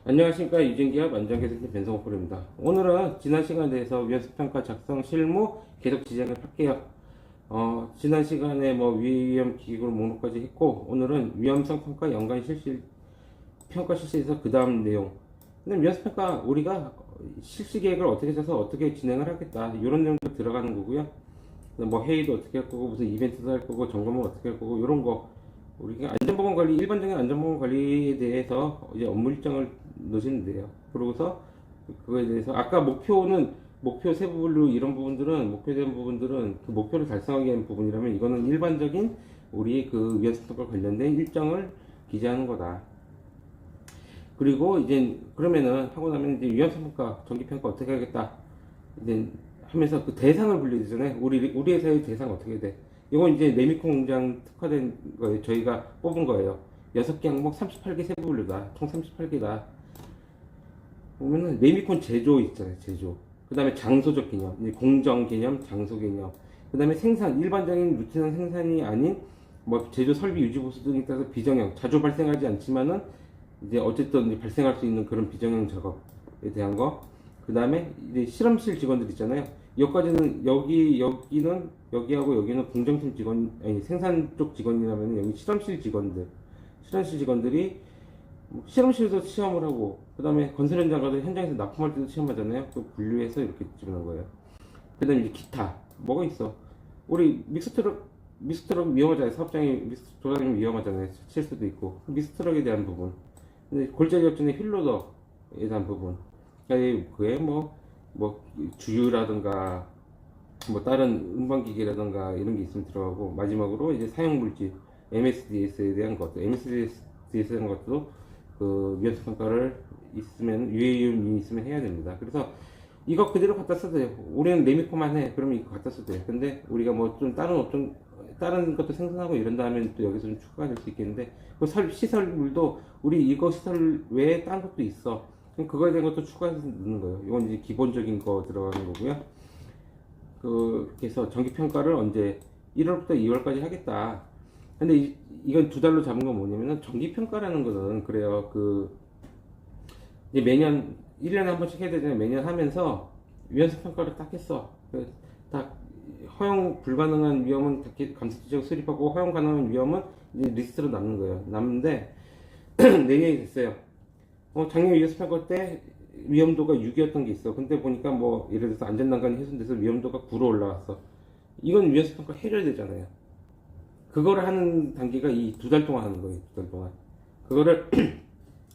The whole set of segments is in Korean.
안녕하십니까. 유진기업 안전개선팀 변성호프로입니다. 오늘은 지난 시간에 대해서 위험수평가 작성 실무 계속 진행을 할게요. 지난 시간에 위험 기획을 목록까지 했고, 오늘은 위험성 평가 연간 평가 실시에서 그 다음 내용. 근데 위험수평가 우리가 실시 계획을 어떻게 짜서 어떻게 진행을 하겠다, 이런 내용도 들어가는 거고요. 회의도 어떻게 할 거고, 무슨 이벤트도 할 거고, 점검을 어떻게 할 거고, 이런 거. 우리가 안전보건관리, 일반적인 안전보건관리에 대해서 이제 업무 일정을 넣으시면 돼요. 그러고서 그거에 대해서 아까 목표 세 부분로 이런 부분들은, 목표된 부분들은 그 목표를 달성하기 위한 부분이라면, 이거는 일반적인 우리 그 위험수평과 관련된 일정을 기재하는 거다. 그리고 이제 그러면은 하고 나면 이제 위험수평가 정기평가 어떻게 하겠다 이제 하면서 그 대상을 분류해 주잖아요. 우리 회사의 대상 어떻게 돼? 이건 이제 레미콘 공장 특화된 거예요. 저희가 뽑은 거예요. 6개 항목 38개 세부 분류다. 총 38개다. 보면은 레미콘 제조 있잖아요. 제조. 그 다음에 장소적 개념, 이제 공정 개념, 장소 개념. 그 다음에 생산, 일반적인 루틴한 생산이 아닌 제조 설비 유지 보수 등에 따라서 비정형, 자주 발생하지 않지만은 이제 어쨌든 이제 발생할 수 있는 그런 비정형 작업에 대한 거. 그 다음에 이제 실험실 직원들 있잖아요. 여기까지는 여기하고 여기는 공정팀 직원, 아니 생산 쪽 직원이라면 여기 실험실 직원들이 실험실에서 시험을 하고, 그 다음에 건설 현장 가서 현장에서 납품할 때도 시험하잖아요. 그 분류해서 이렇게 집어넣은 거예요. 그 다음에 이제 기타 뭐가 있어? 우리 믹스트럭 위험하잖아요. 사업장이 믹스트럭 돌아다니면 위험하잖아요. 칠 수도 있고. 믹스트럭에 대한 부분. 근데 골짜기 역전의 휠로더에 대한 부분. 그게 주유라든가 다른 운반기계라든가 이런 게 있으면 들어가고, 마지막으로 이제 사용물질 MSDS에 대한 것도, MSDS에 대한 것도 그 위험평가를 있으면, 유해이온이 있으면 해야 됩니다. 그래서 이거 그대로 갖다 써도 돼요. 우리는 레미코만 해. 그러면 이거 갖다 써도 돼요. 근데 우리가 좀 다른 것도 생산하고 이런 다음에 또 여기서 좀 추가가 될 수 있겠는데, 그 시설물도 우리 이거 시설 외에 다른 것도 있어. 그거에 대한 것도 추가해서 넣는 거예요. 이건 이제 기본적인 거 들어가는 거고요. 그래서 정기평가를 언제 1월부터 2월까지 하겠다. 근데 이건 2달로 잡은 건 뭐냐면은, 정기평가라는 거는 그래요. 이제 매년 1년에 한 번씩 해야 되잖아요. 매년 하면서 위험성 평가를 딱 했어. 딱 허용 불가능한 위험은 감사지적 수립하고, 허용 가능한 위험은 이제 리스트로 남는 거예요. 남는데 내년이 됐어요. 작년 위험성 평가 때 위험도가 6이었던 게 있어. 근데 보니까 예를 들어서 안전난간이 훼손돼서 위험도가 9로 올라왔어. 이건 위험성 평가 해결되잖아요. 그거를 하는 단계가 이 2달 동안 하는 거예요. 2달 동안. 그거를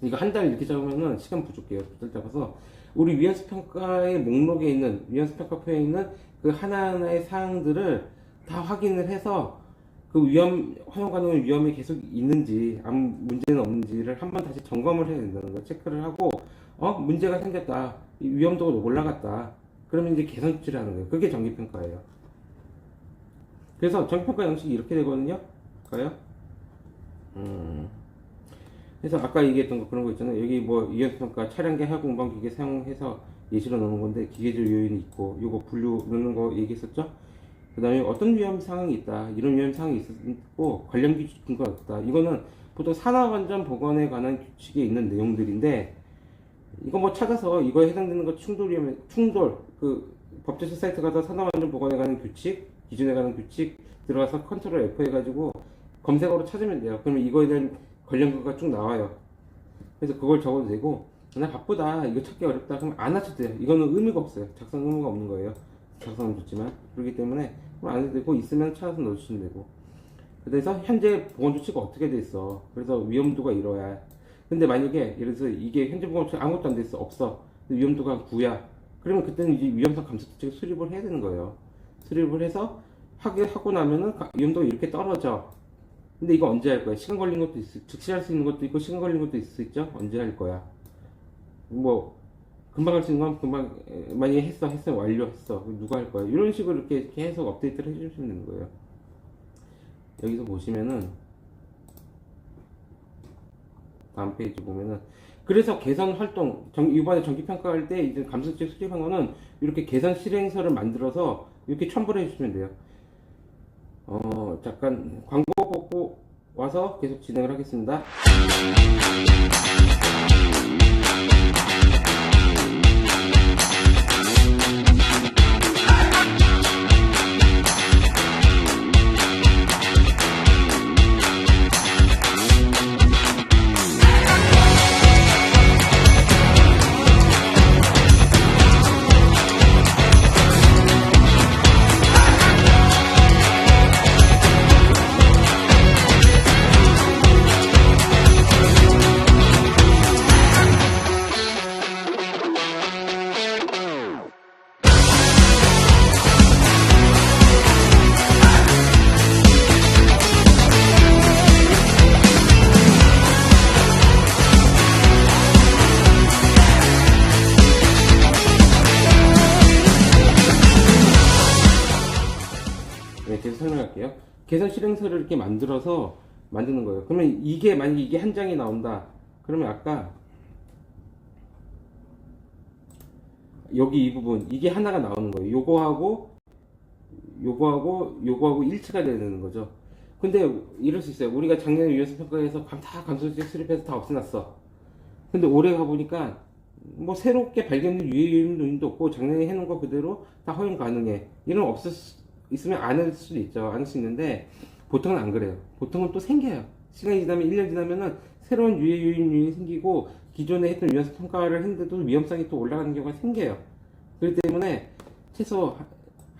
이거 한 달 이렇게 잡으면은 시간 부족해요. 2달 잡아서 우리 위험성 평가의 목록에 있는, 위험성 평가표에 있는 그 하나하나의 사항들을 다 확인을 해서 그 허용 가능한 위험이 계속 있는지, 아무 문제는 없는지를 한번 다시 점검을 해야 된다는 거, 체크를 하고, 문제가 생겼다, 위험도가 올라갔다, 그러면 이제 개선 조치를 하는 거예요. 그게 정기평가예요. 그래서 정기평가 양식이 이렇게 되거든요. 볼까요? 그래서 아까 얘기했던 거, 그런 거 있잖아요. 여기 위험평가 차량계 하고 운반기계 사용해서 예시로 넣는 건데, 기계적 요인이 있고, 요거 분류 넣는 거 얘기했었죠? 그 다음에 어떤 위험 상황이 있다, 이런 위험 상황이 있고, 관련 규칙인가 없다. 이거는 보통 산업안전보건에 관한 규칙에 있는 내용들인데, 이거 찾아서 이거에 해당되는 거 충돌, 법제처 사이트 가서 산업안전보건에 관한 규칙, 기준에 관한 규칙 들어가서 컨트롤 F 해가지고 검색어로 찾으면 돼요. 그러면 이거에 대한 관련구가 쭉 나와요. 그래서 그걸 적어도 되고, 나 바쁘다, 이거 찾기 어렵다, 그럼 안 하셔도 돼요. 이거는 의미가 없어요. 작성 의무가 없는 거예요. 작성은 좋지만. 그렇기 때문에 안 해도 되고, 있으면 찾아서 넣어주시면 되고. 그래서 현재 보건 조치가 어떻게 돼 있어. 그래서 위험도가 이러야. 근데 만약에 예를 들어서 이게 현재 보건 조치 아무것도 안 돼 있어. 없어. 위험도가 9야. 그러면 그때는 이제 위험성 감소 조치를 수립을 해야 되는 거예요. 수립을 해서 하고 나면은 위험도가 이렇게 떨어져. 근데 이거 언제 할 거야? 시간 걸린 것도 즉시 할 수 있는 것도 있고, 시간 걸린 것도 있을 수 있죠? 언제 할 거야? 금방 할 수 있는 건 금방, 만약에 했어, 완료했어. 누가 할 거야? 이런 식으로 이렇게 계속 업데이트를 해주시면 되는 거예요. 여기서 보시면은, 다음 페이지 보면은, 그래서 개선 활동, 이번에 정기평가할 때 이제 감사직 수립한 거는 이렇게 개선 실행서를 만들어서 이렇게 첨부를 해주시면 돼요. 잠깐 광고 보고 와서 계속 진행을 하겠습니다. 네, 계속 설명할게요. 개선 실행서를 이렇게 만들어서 만드는 거예요. 그러면 이게 만약에 이게 한 장이 나온다. 그러면 아까 여기 이 부분 이게 하나가 나오는 거예요. 요거하고 일치가 되는 거죠. 근데 이럴 수 있어요. 우리가 작년에 유연성 평가에서 다 감소적 수립해서 다 없애놨어. 근데 올해 가보니까 뭐 새롭게 발견된 유해 요인도 없고 작년에 해놓은 거 그대로 다 허용 가능해. 이런 있으면 안 할 수도 있죠. 안 할 수 있는데 보통은 안 그래요. 보통은 또 생겨요. 시간이 지나면 1년 지나면은 새로운 유해 요인이 생기고 기존에 했던 유연성 평가를 했는데도 위험성이 또 올라가는 경우가 생겨요. 그렇기 때문에 최소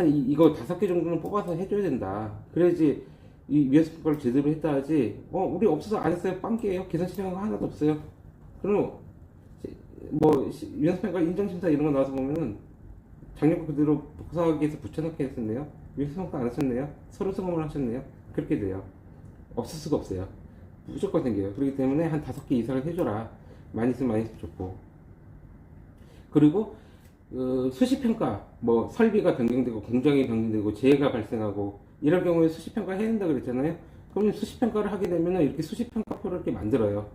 이거 5개 정도는 뽑아서 해줘야 된다. 그래야지 이 위연성 평가를 제대로 했다 하지. 우리 없어서 안 했어요. 빵개예요. 계산 실행한 거 하나도 없어요. 그럼 뭐 위연성 평가 인정심사 이런 거 나와서 보면은 작년 거 그대로 복사하기에서 붙여넣기 했었네요. 위연성 평가 안 하셨네요. 서류 수검을 하셨네요. 그렇게 돼요. 없을 수가 없어요. 무조건 생겨요. 그렇기 때문에 한 5개 이상을 해줘라. 많이 있으면 많이 좋고. 그리고 수시평가, 뭐 설비가 변경되고 공정이 변경되고 재해가 발생하고 이럴 경우에 수시평가 해야 된다 그랬잖아요. 그러면 수시평가를 하게 되면은 이렇게 수시평가표를 이렇게 만들어요.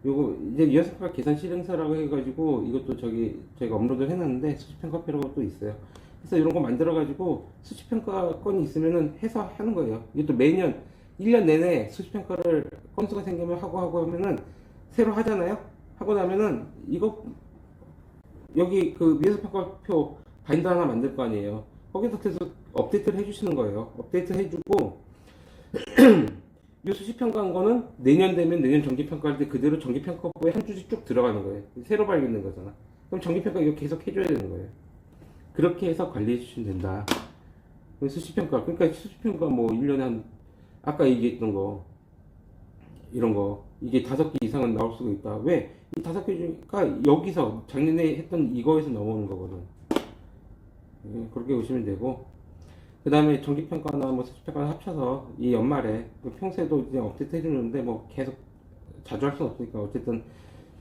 요거 이제 유연성평가 계산 실행서라고 해가지고 이것도 저희가 업로드 해놨는데 수시평가표라고 또 있어요. 그래서 이런 거 만들어가지고 수시평가 건이 있으면은 해서 하는 거예요. 이것도 매년 1년 내내 수시평가를 건수가 생기면 하고 하면은 새로 하잖아요. 하고 나면은 이거 여기 그 위에서평가표 바인더 하나 만들 거 아니에요. 거기서 계속 업데이트를 해주시는 거예요. 업데이트 해주고 이 수시평가한 거는 내년 되면 내년 정기평가할 때 그대로 정기평가표에 한 줄씩 쭉 들어가는 거예요. 새로 발견된 거잖아. 그럼 정기평가 이거 계속 해줘야 되는 거예요. 그렇게 해서 관리해 주시면 된다. 수시평가, 그러니까 수시평가 뭐 1년에 한 아까 얘기했던 거 이런 거 이게 5개 이상은 나올 수가 있다. 왜? 이 5개 중이니까 여기서 작년에 했던 이거에서 넘어오는 거거든. 그렇게 보시면 되고, 그 다음에 정기평가나 뭐 수시평가나 합쳐서 이 연말에 평소에도 이제 업데이트 해주는데 뭐 계속 자주 할 수는 없으니까 어쨌든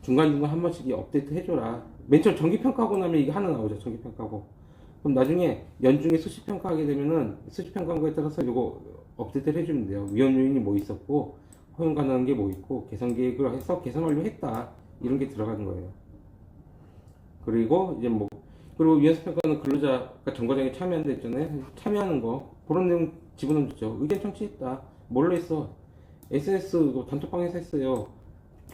중간중간 한 번씩 업데이트 해줘라. 맨 처음 정기평가하고 나면 이게 하나 나오죠. 정기평가하고. 그럼 나중에 연중에 수시평가하게 되면은 수시평가한 거에 따라서 이거 업데이트를 해주면 돼요. 위험 요인이 뭐 있었고 허용 가능한 게 뭐 있고 개선 계획을 해서 개선 완료했다 이런 게 들어가는 거예요. 그리고 이제 뭐 그리고 위원수 평가는 근로자가 정과장에 참여한다 했잖아요. 참여하는 거 그런 내용 집어넣으면 좋죠. 의견 청취했다. 뭘로 했어? SNS 단톡방에서 했어요.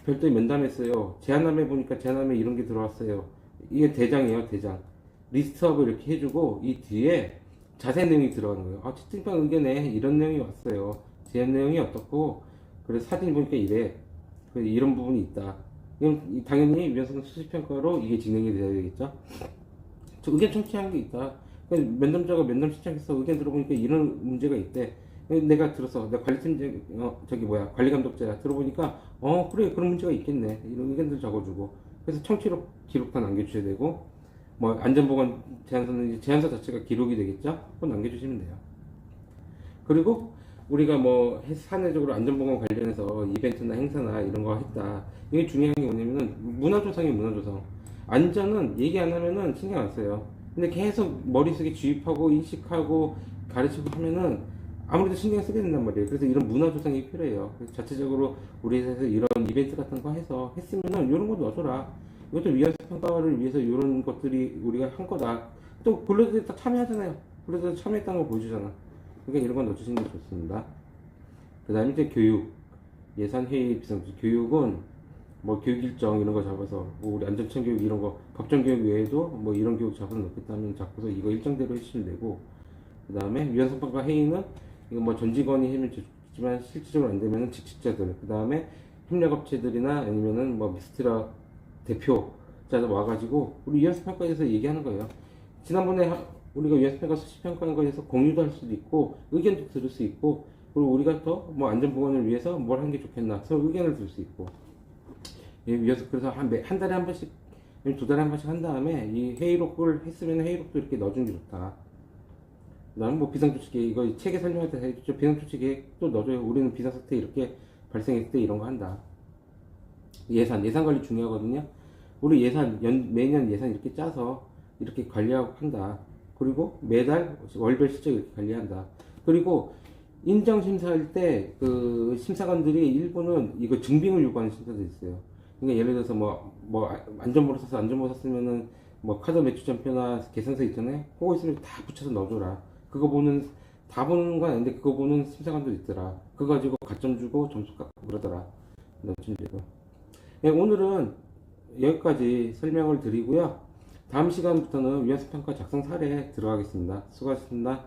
별도의 면담했어요. 제안함에 보니까 제안함에 이런 게 들어왔어요. 이게 대장이에요. 대장. 리스트업을 이렇게 해주고 이 뒤에 자세한 내용이 들어가는 거예요. 채팅방 의견에 이런 내용이 왔어요. 제안 내용이 어떻고 그래서 사진 보니까 이래. 이런 부분이 있다. 그럼 당연히 위원성 수시평가로 이게 진행이 돼야 되겠죠. 저 의견 청취한 게 있다. 면담자가 면담 신청해서 의견 들어보니까 이런 문제가 있대. 내가 들어서 내가 관리팀장 관리 감독자야 들어보니까 그래 그런 문제가 있겠네. 이런 의견들 적어주고 그래서 청취록 기록 다 남겨주셔야 되고 뭐 안전보건 제안서는 이제 제안서 자체가 기록이 되겠죠. 그건 남겨주시면 돼요. 그리고 우리가 뭐 사내적으로 안전보건 관련해서 이벤트나 행사나 이런 거 했다. 이게 중요한 게 뭐냐면은 문화조성이 문화조성. 안전은 얘기 안 하면은 신경 안 써요. 근데 계속 머릿속에 주입하고 인식하고 가르치고 하면은 아무래도 신경 쓰게 된단 말이에요. 그래서 이런 문화 조성이 필요해요. 그래서 자체적으로 우리 회사에서 이런 이벤트 같은 거 해서 했으면은 이런 거 넣어줘라. 이것도 위안수 평가를 위해서 이런 것들이 우리가 한 거다. 또 근로자들이 다 참여하잖아요. 근로자들 참여했다는 거 보여주잖아. 그러니까 이런 건 넣어주시는 게 좋습니다. 그 다음에 이제 교육, 예산 회의 비상시 교육은 뭐 교육 일정 이런 거 잡아서 뭐 우리 안전청 교육 이런 거 법정 교육 외에도 뭐 이런 교육 잡아서 넣겠다면 잡고서 이거 일정대로 해주시면 되고, 그 다음에 위원성 평가 회의는 이거 뭐 전 직원이 하면 좋지만 실질적으로 안 되면은 직책자들, 그 다음에 협력업체들이나 아니면은 뭐 미스트라 대표자들 와가지고 우리 위원성 평가에 대해서 얘기하는 거예요. 지난번에 우리가 위원성 평가 수시 평가한 거에 대해서 공유도 할 수도 있고 의견도 들을 수 있고, 그리고 우리가 더 뭐 안전 보건을 위해서 뭘 하는 게 좋겠나 서로 의견을 들을 수 있고, 위에서 그래서 한 달에 한 번씩, 두 달에 한 번씩 한 다음에 이 회의록을 했으면 회의록도 이렇게 넣어주는 게 좋다. 그다음 뭐 비상조치계획 이거 책에 설명할 때 해줬죠. 비상조치계획도 넣어줘요. 우리는 비상사태 이렇게 발생했을 때 이런 거 한다. 예산 관리 중요하거든요. 우리 매년 예산 이렇게 짜서 이렇게 관리하고 한다. 그리고 매달 월별 실적 이렇게 관리한다. 그리고 인정 심사할 때 그 심사관들이 일부는 이거 증빙을 요구하는 심사도 있어요. 그러니까 예를 들어서 뭐 안전모를 써서 안전모 샀으면은 뭐 카드 매출점표나 계산서 있잖아요. 그거 있으면 다 붙여서 넣어줘라. 그거 보는 다 보는 건 아닌데 그거 보는 심사관도 있더라. 그거 가지고 가점 주고 점수 깎고 그러더라. 네, 오늘은 여기까지 설명을 드리고요. 다음 시간부터는 위안수 평가 작성 사례에 들어가겠습니다. 수고하셨습니다.